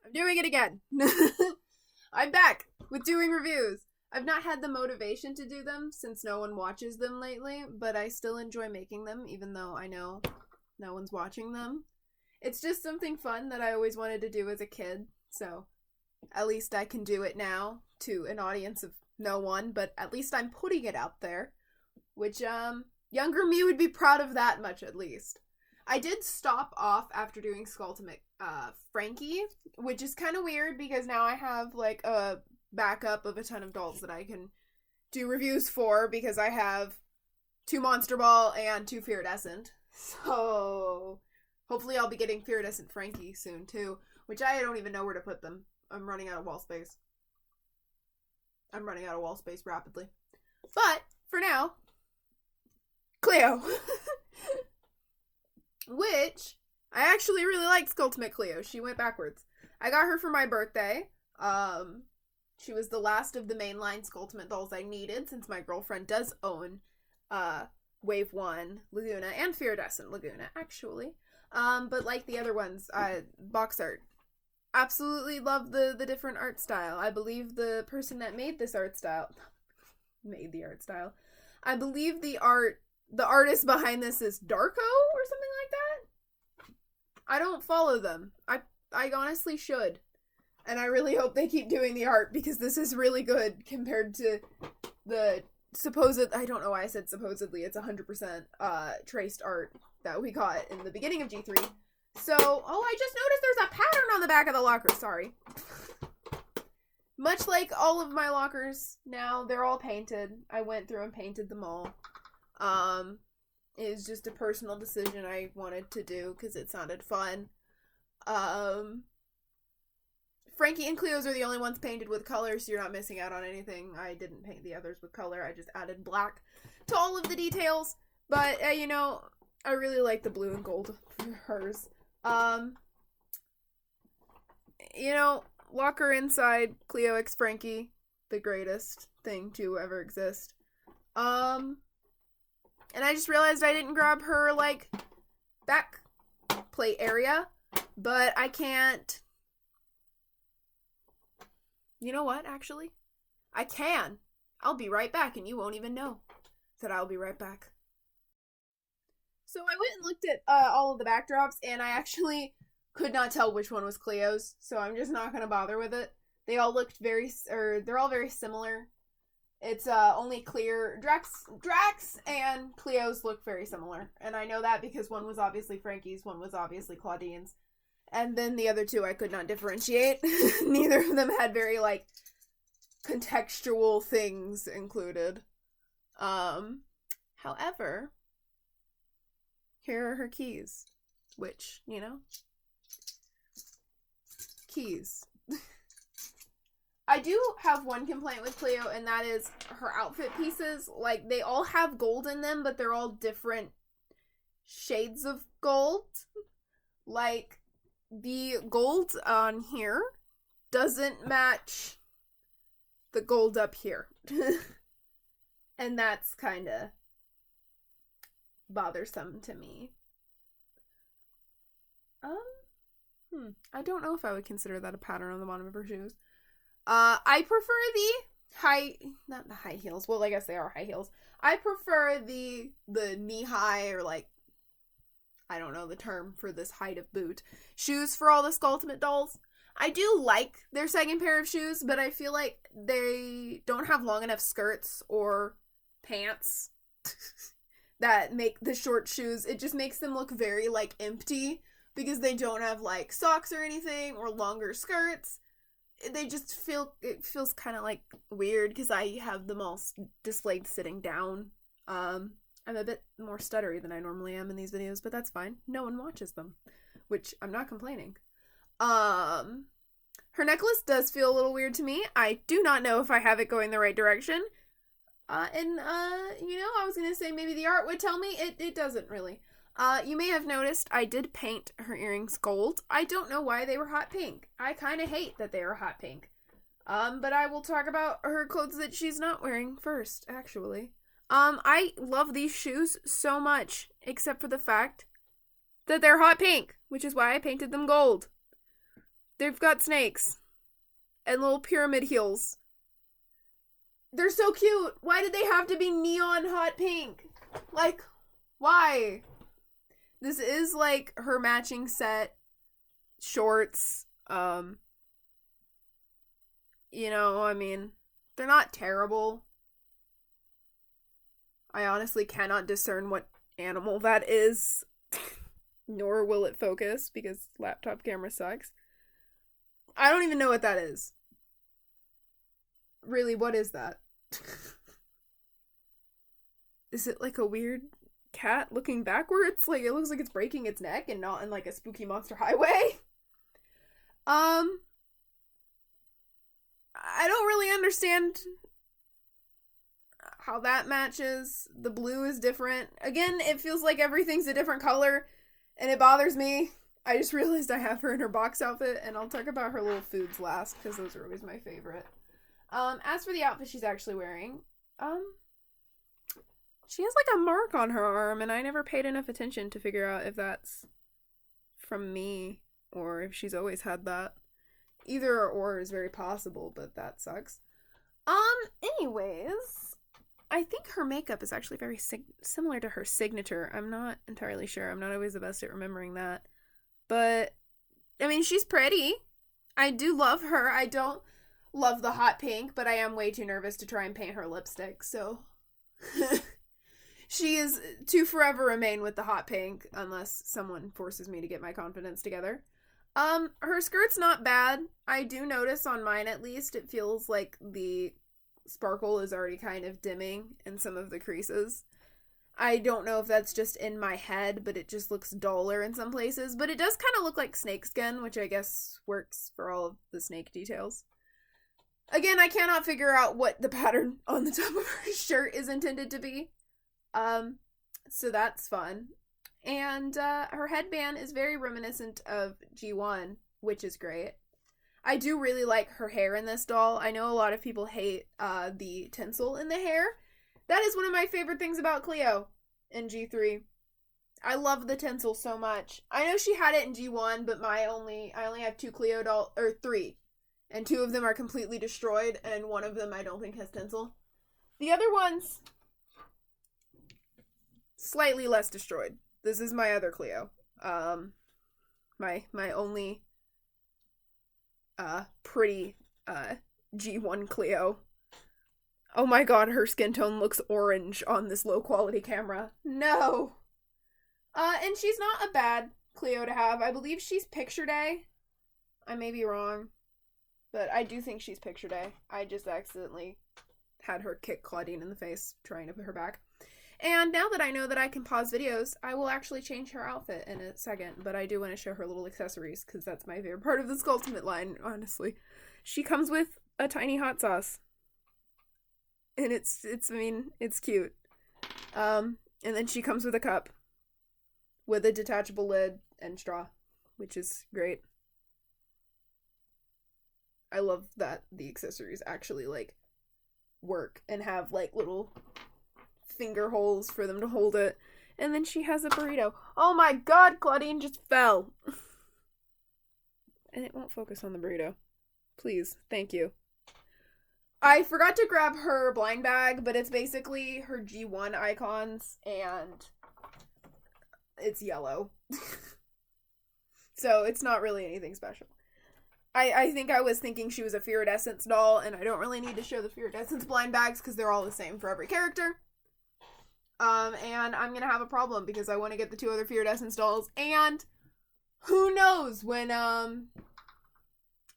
I'm doing it again. I'm back with doing reviews. I've not had the motivation to do them since no one watches them lately, but I still enjoy making them, even though I know no one's watching them. It's just something fun that I always wanted to do as a kid, so at least I can do it now to an audience of no one, but at least I'm putting it out there, which, younger me would be proud of that much at least. I did stop off after doing Skulltimate Frankie, which is kind of weird because now I have like a backup of a ton of dolls that I can do reviews for because I have 2 Monster Ball and 2 Iridescent. So hopefully I'll be getting Iridescent Frankie soon too, which I don't even know where to put them. I'm running out of wall space. I'm running out of wall space rapidly. But for now, Cleo. Which, I actually really like Skulltimate Cleo. She went backwards. I got her for my birthday. She was the last of the mainline Skulltimate dolls I needed, since my girlfriend does own, Wave 1 Laguna and Iridescent Laguna, actually. But like the other ones, box art. Absolutely love the different art style. I believe the person that made this art style, I believe the artist behind this is Darko or something like that. I don't follow them. I honestly should. And I really hope they keep doing the art because this is really good compared to the supposed, I don't know why I said supposedly, it's 100% traced art that we got in the beginning of G3. So, oh, I just noticed there's a pattern on the back of the locker, sorry. Much like all of my lockers now, they're all painted. I went through and painted them all. It was just a personal decision I wanted to do because it sounded fun. Frankie and Cleo's are the only ones painted with color, so you're not missing out on anything. I didn't paint the others with color. I just added black to all of the details. But, you know, I really like the blue and gold for hers. You know, locker inside, Cleo x Frankie, the greatest thing to ever exist. And I just realized I didn't grab her, like, back plate area. But I can't. You know what, actually? I can. I'll be right back, and you won't even know that I'll be right back. So I went and looked at all of the backdrops, and I actually could not tell which one was Cleo's, so I'm just not going to bother with it. They all looked they're all very similar. It's only clear. Drax and Cleo's look very similar. And I know that because one was obviously Frankie's, one was obviously Claudine's. And then the other two I could not differentiate. Neither of them had very, like, contextual things included. However, here are her keys. Which, you know, keys. I do have one complaint with Cleo, and that is her outfit pieces. Like, they all have gold in them, but they're all different shades of gold. Like, the gold on here doesn't match the gold up here. And that's kind of bothersome to me. I don't know if I would consider that a pattern on the bottom of her shoes. I prefer not the high heels. Well, I guess they are high heels. I prefer the knee-high, or like, I don't know the term for this height of boot, shoes for all the Skulltimate dolls. I do like their second pair of shoes, but I feel like they don't have long enough skirts or pants that make the short shoes. It just makes them look very, like, empty, because they don't have, like, socks or anything, or longer skirts. They just it feels kind of, like, weird, because I have them all displayed sitting down. I'm a bit more stuttery than I normally am in these videos, but that's fine. No one watches them, which I'm not complaining. Her necklace does feel a little weird to me. I do not know if I have it going the right direction. You know, I was gonna say maybe the art would tell me. It doesn't really. You may have noticed I did paint her earrings gold. I don't know why they were hot pink. I kind of hate that they are hot pink. But I will talk about her clothes that she's not wearing first, actually. I love these shoes so much, except for the fact that they're hot pink, which is why I painted them gold. They've got snakes. And little pyramid heels. They're so cute. Why did they have to be neon hot pink? Like, why? This is like her matching set shorts. You know, I mean, they're not terrible. I honestly cannot discern what animal that is. Nor will it focus because laptop camera sucks. I don't even know what that is. Really, what is that? Is it like a weird cat looking backwards? Like, it looks like it's breaking its neck and not in like a spooky monster highway. I don't really understand how that matches. The blue is different. Again, it feels like everything's a different color, and it bothers me. I just realized I have her in her box outfit, and I'll talk about her little foods last, because those are always my favorite. As for the outfit she's actually wearing, she has like a mark on her arm, and I never paid enough attention to figure out if that's from me, or if she's always had that. Either or is very possible, but that sucks. Anyways, I think her makeup is actually very similar to her signature. I'm not entirely sure. I'm not always the best at remembering that. But, I mean, she's pretty. I do love her. I don't love the hot pink, but I am way too nervous to try and paint her lipstick, so... She is to forever remain with the hot pink, unless someone forces me to get my confidence together. Her skirt's not bad. I do notice on mine, at least, it feels like the sparkle is already kind of dimming in some of the creases. I don't know if that's just in my head, but it just looks duller in some places. But it does kind of look like snakeskin, which I guess works for all of the snake details. Again, I cannot figure out what the pattern on the top of her shirt is intended to be. So that's fun. And her headband is very reminiscent of G1, which is great. I do really like her hair in this doll. I know a lot of people hate the tinsel in the hair. That is one of my favorite things about Cleo in G3. I love the tinsel so much. I know she had it in G1, but I only have 2 Cleo dolls, or 3. And 2 of them are completely destroyed, and one of them I don't think has tinsel. The other ones, slightly less destroyed. This is my other Cleo. My only pretty G1 Cleo. Oh my god, her skin tone looks orange on this low quality camera. No! And she's not a bad Cleo to have. I believe she's Picture Day. I may be wrong. But I do think she's Picture Day. I just accidentally had her kick Claudine in the face trying to put her back. And now that I know that I can pause videos, I will actually change her outfit in a second. But I do want to show her little accessories, because that's my favorite part of the Skulltimate line, honestly. She comes with a tiny hot sauce. And it's cute. And then she comes with a cup. With a detachable lid and straw. Which is great. I love that the accessories actually, like, work and have, like, little finger holes for them to hold it. And then she has a burrito. Oh my god, Claudine just fell. And it won't focus on the burrito. Please, thank you. I forgot to grab her blind bag, but it's basically her G1 icons, and it's yellow. So it's not really anything special. I think I was thinking she was a Iridescence doll, and I don't really need to show the Iridescence blind bags because they're all the same for every character. And I'm gonna have a problem because I want to get the 2 other Iridescence dolls, and who knows when, I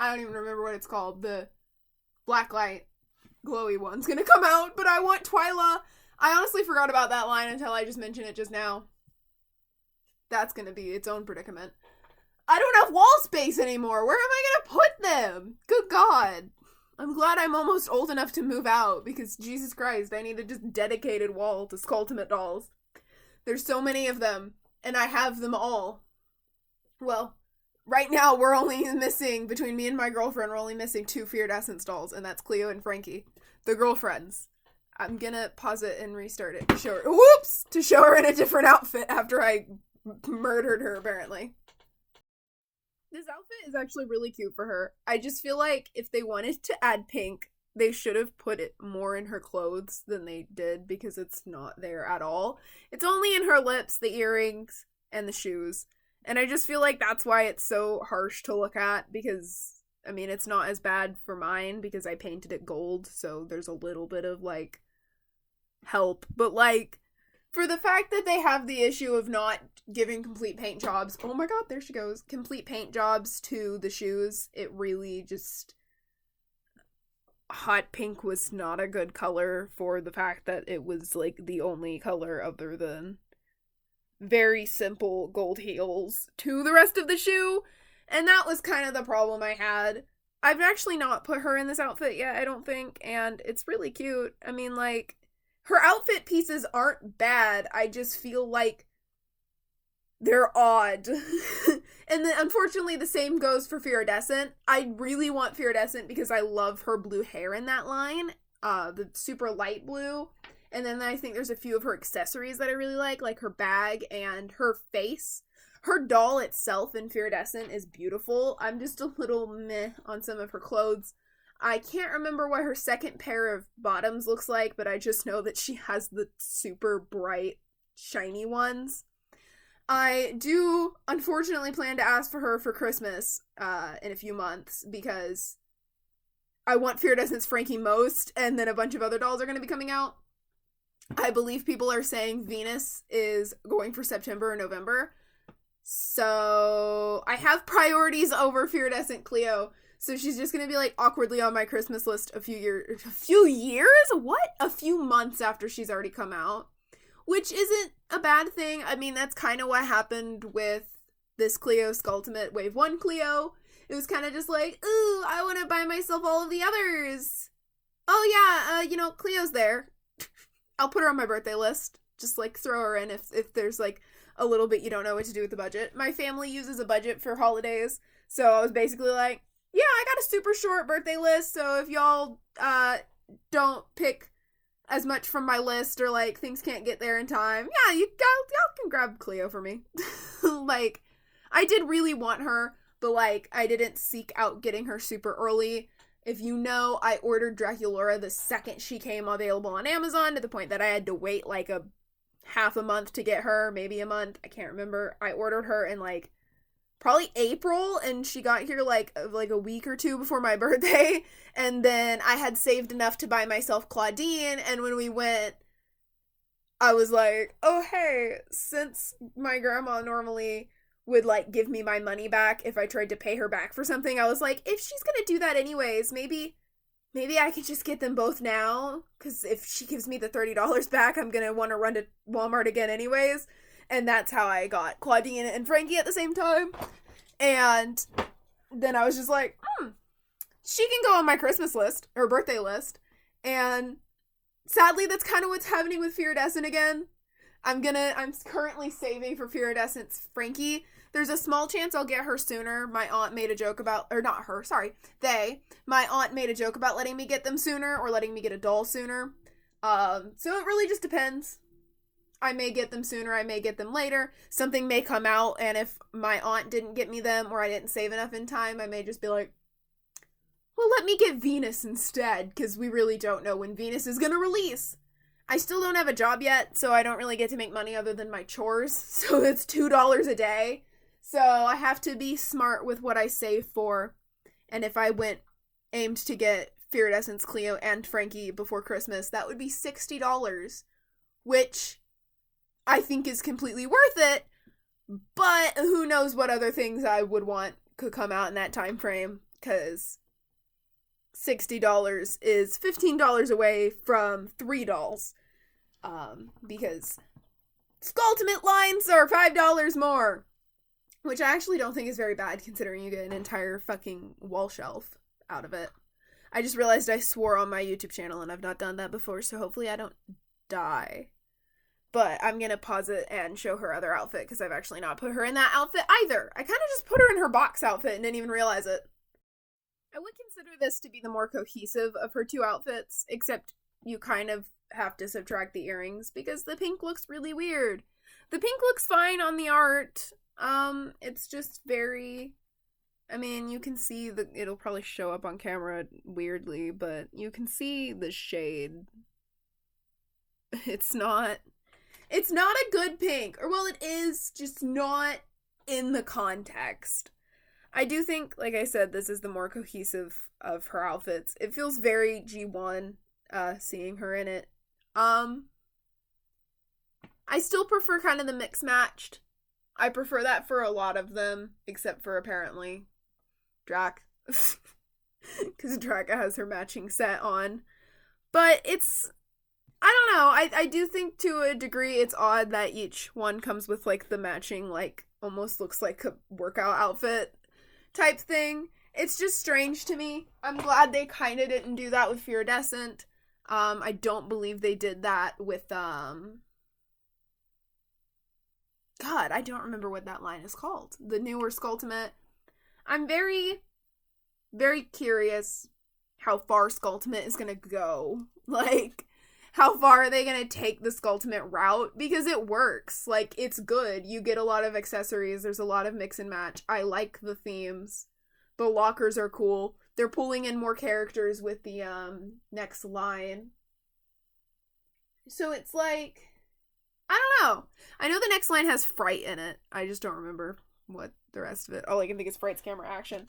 don't even remember what it's called, the blacklight glowy one's gonna come out, but I want Twyla. I honestly forgot about that line until I just mentioned it just now. That's gonna be its own predicament. I don't have wall space anymore. Where am I gonna put them? Good God. I'm glad I'm almost old enough to move out, because Jesus Christ, I need a just dedicated wall to Skulltimate dolls. There's so many of them, and I have them all. Well, right now we're only missing, between me and my girlfriend, we're only missing 2 Iridescence dolls, and that's Cleo and Frankie. The girlfriends. I'm gonna pause it and restart it to show her, whoops! To show her in a different outfit after I murdered her, apparently. This outfit is actually really cute for her. I just feel like if they wanted to add pink, they should have put it more in her clothes than they did because it's not there at all. It's only in her lips, the earrings, and the shoes. And I just feel like that's why it's so harsh to look at because, I mean, it's not as bad for mine because I painted it gold, so there's a little bit of, like, help. But, like, for the fact that they have the issue of not giving complete paint jobs, oh my god, there she goes, complete paint jobs to the shoes, it really just... Hot pink was not a good color for the fact that it was, like, the only color other than very simple gold heels to the rest of the shoe, and that was kind of the problem I had. I've actually not put her in this outfit yet, I don't think, and it's really cute. I mean, like, her outfit pieces aren't bad, I just feel like they're odd. And then, unfortunately, the same goes for Viridescent. I really want Viridescent because I love her blue hair in that line, the super light blue. And then I think there's a few of her accessories that I really like her bag and her face. Her doll itself in Viridescent is beautiful. I'm just a little meh on some of her clothes. I can't remember what her second pair of bottoms looks like, but I just know that she has the super bright, shiny ones. I do, unfortunately, plan to ask for her for Christmas in a few months because I want Viridescent's Frankie most, and then a bunch of other dolls are going to be coming out. I believe people are saying Venus is going for September or November. So I have priorities over Viridescent Cleo. So she's just going to be like awkwardly on my Christmas list a few years? What? A few months after she's already come out. Which isn't a bad thing. I mean, that's kind of what happened with this Cleo Skulltimate Wave 1 Cleo. It was kind of just like, ooh, I want to buy myself all of the others. Oh yeah, Cleo's there. I'll put her on my birthday list. Just, like, throw her in if there's, like, a little bit you don't know what to do with the budget. My family uses a budget for holidays, so I was basically like, yeah, I got a super short birthday list, so if y'all don't pick as much from my list or, like, things can't get there in time, yeah, y'all can grab Cleo for me. Like, I did really want her, but, like, I didn't seek out getting her super early. If you know, I ordered Draculaura the second she came available on Amazon, to the point that I had to wait, like, a half a month to get her, maybe a month, I can't remember. I ordered her in, like, probably April, and she got here, like a week or two before my birthday, and then I had saved enough to buy myself Claudine, and when we went, I was like, oh, hey, since my grandma normally would, like, give me my money back if I tried to pay her back for something, I was like, if she's gonna do that anyways, maybe I could just get them both now, because if she gives me the $30 back, I'm gonna want to run to Walmart again anyways, and that's how I got Claudine and Frankie at the same time, and then I was just like, she can go on my Christmas list, or birthday list, and sadly, that's kind of what's happening with Viridescent again. I'm currently saving for Viridescent's Frankie. There's a small chance I'll get her sooner. My aunt made a joke about, or not her, sorry, my aunt made a joke about letting me get them sooner, or letting me get a doll sooner. So it really just depends. I may get them sooner, I may get them later. Something may come out, and if my aunt didn't get me them, or I didn't save enough in time, I may just be like, well, let me get Venus instead, because we really don't know when Venus is gonna release. I still don't have a job yet, so I don't really get to make money other than my chores, so it's $2 a day. So I have to be smart with what I save for, and if I aimed to get Viridescent's Cleo and Frankie before Christmas, that would be $60, which I think is completely worth it, but who knows what other things I would want could come out in that time frame, because $60 is $15 away from 3 dolls. Because Skulltimate lines are $5 more. Which I actually don't think is very bad, considering you get an entire fucking wall shelf out of it. I just realized I swore on my YouTube channel, and I've not done that before, so hopefully I don't die. But I'm gonna pause it and show her other outfit, because I've actually not put her in that outfit either. I kind of just put her in her box outfit and didn't even realize it. I would consider this to be the more cohesive of her two outfits, except you kind of have to subtract the earrings, because the pink looks really weird. The pink looks fine on the art. It's just very I mean, you can see it'll probably show up on camera weirdly, but you can see the shade. It's not a good pink. Or well, it is, just not in the context. I do think, like I said, this is the more cohesive of her outfits. It feels very G1 seeing her in it. I still prefer kind of the mix matched. I prefer that for a lot of them, except for apparently Drac. Because Draka has her matching set on. But it's, I don't know, I do think to a degree it's odd that each one comes with like the matching, like almost looks like a workout outfit type thing. It's just strange to me. I'm glad they kind of didn't do that with Iridescent. I don't believe they did that with, God, I don't remember what that line is called. The newer Skulltimate. I'm very, very curious how far Skulltimate is gonna go. Like, how far are they gonna take the Skulltimate route? Because it works. Like, it's good. You get a lot of accessories. There's a lot of mix and match. I like the themes. The lockers are cool. They're pulling in more characters with the next line. So it's like, I don't know. I know the next line has Fright in it. I just don't remember what the rest of it. All I can think is Fright's camera action.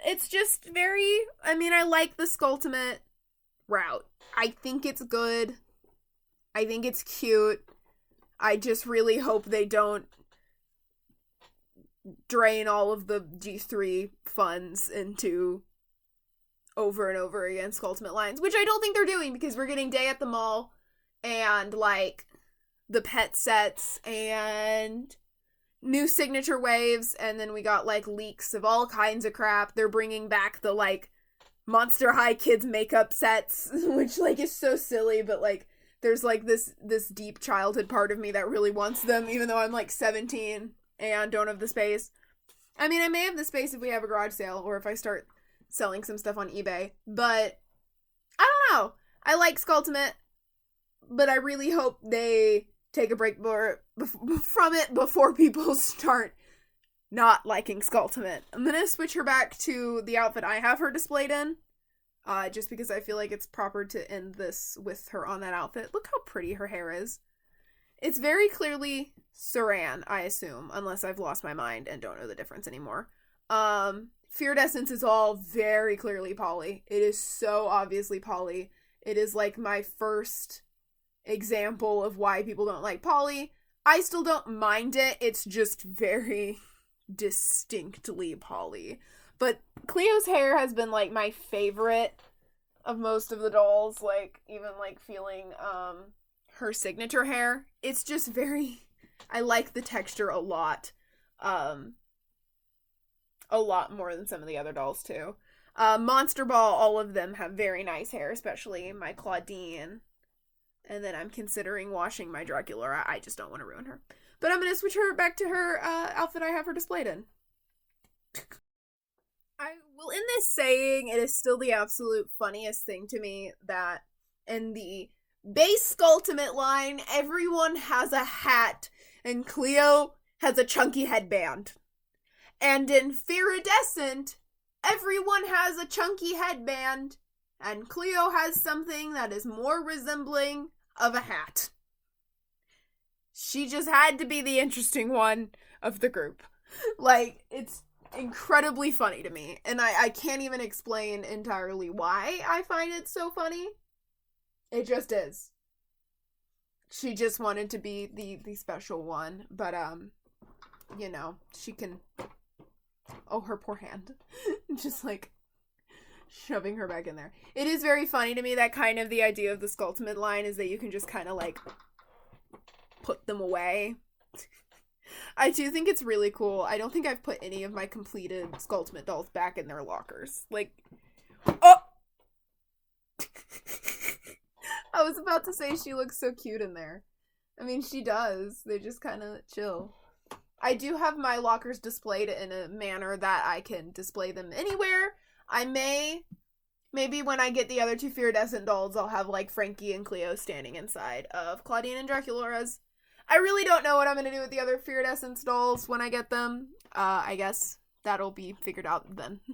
It's just very, I mean, I like the Skulltimate route. I think it's good. I think it's cute. I just really hope they don't drain all of the G3 funds into over and over again Skulltimate lines, which I don't think they're doing, because we're getting Day at the Mall and like the pet sets and new signature waves, and then we got like leaks of all kinds of crap. They're bringing back the like Monster High kids makeup sets, which like is so silly, but like there's like this deep childhood part of me that really wants them, even though I'm like 17 and don't have the space. I mean, I may have the space if we have a garage sale or if I start selling some stuff on eBay, but I don't know. I like Skulltimate, but I really hope they take a break from it before people start not liking Skulltimate. I'm gonna switch her back to the outfit I have her displayed in, just because I feel like it's proper to end this with her on that outfit. Look how pretty her hair is. It's very clearly Saran, I assume, unless I've lost my mind and don't know the difference anymore. Iridescence is all very clearly Polly. It is so obviously Polly. It is like my first example of why people don't like Polly. I still don't mind it. It's just very distinctly Polly. But Cleo's hair has been like my favorite of most of the dolls, like even like feeling her signature hair. It's just very, I like the texture a lot more than some of the other dolls too. Monster Ball, all of them have very nice hair, especially my Claudine. And then I'm considering washing my Dracula. I just don't want to ruin her. But I'm going to switch her back to her outfit I have her displayed in. I will end this saying it is still the absolute funniest thing to me that in the base Skulltimate line, everyone has a hat and Cleo has a chunky headband. And in Iridescent, everyone has a chunky headband and Cleo has something that is more resembling of a hat. She just had to be the interesting one of the group. Like, it's incredibly funny to me. And I can't even explain entirely why I find it so funny. It just is. She just wanted to be the special one. But, you know, she can... Oh, her poor hand. Just, like, shoving her back in there. It is very funny to me that kind of the idea of the Skulltimate line is that you can just kind of, like, put them away. I do think it's really cool. I don't think I've put any of my completed Skulltimate dolls back in their lockers. Like, oh! I was about to say she looks so cute in there. I mean, she does. They just kind of chill. I do have my lockers displayed in a manner that I can display them anywhere. I maybe when I get the other two Iridescent dolls, I'll have, like, Frankie and Cleo standing inside of Claudine and Draculaura's. I really don't know what I'm going to do with the other Iridescent dolls when I get them. I guess that'll be figured out then.